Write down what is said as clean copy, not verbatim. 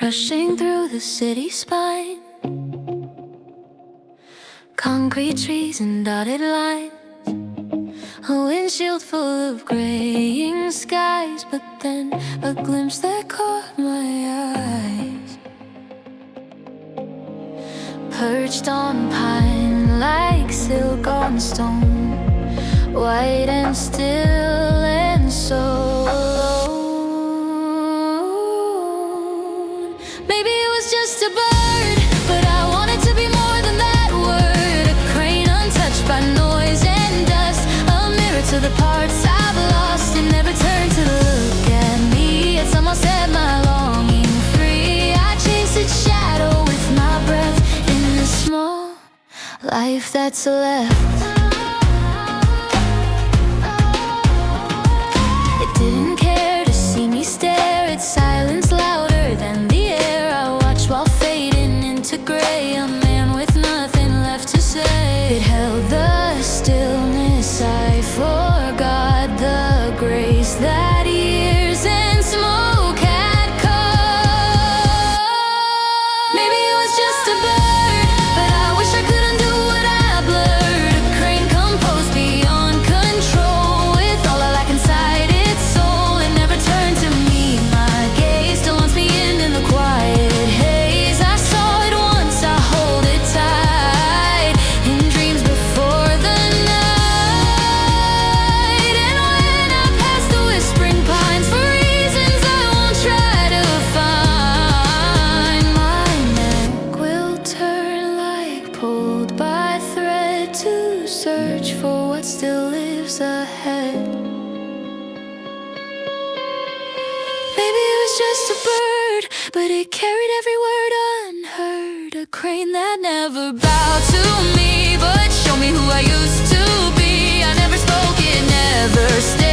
rushing through the city spine. Concrete trees and dotted lines, a windshield full of graying skies. But then a glimpse that caught my eyes, perched on pine like silk on stone, white and still and so alone. Maybe it was just a bird, but I wanted to be more than that word. A crane untouched by noise and dust, a mirror to the parts I've lost, and never turned to look at me. It somehow set my longing free. I chased its shadow with my breath in the small life that's left. It didn't care to see me stare, its silence louder than the air. I watched while fading into gray, a man with nothing left to say. It held the stillness, I forgot the grace that years and smoke had cut. Maybe it was just a bird, but I wish I could undo what I blurred. A crane composed beyond control, with all I lack inside its soul. It never turned to meet my gaze, still wants me in the quiet haze. I saw it once, I hold it tight, in dreams before the night. And when I pass the whispering pines, for reasons I won't try to find, my neck will turn like pulled by thread, to search for what still lives ahead. Maybe it was just a bird, but it carried every word unheard. A crane that never bowed to me, but showed me who I used to be. I never spoke, it never stayed.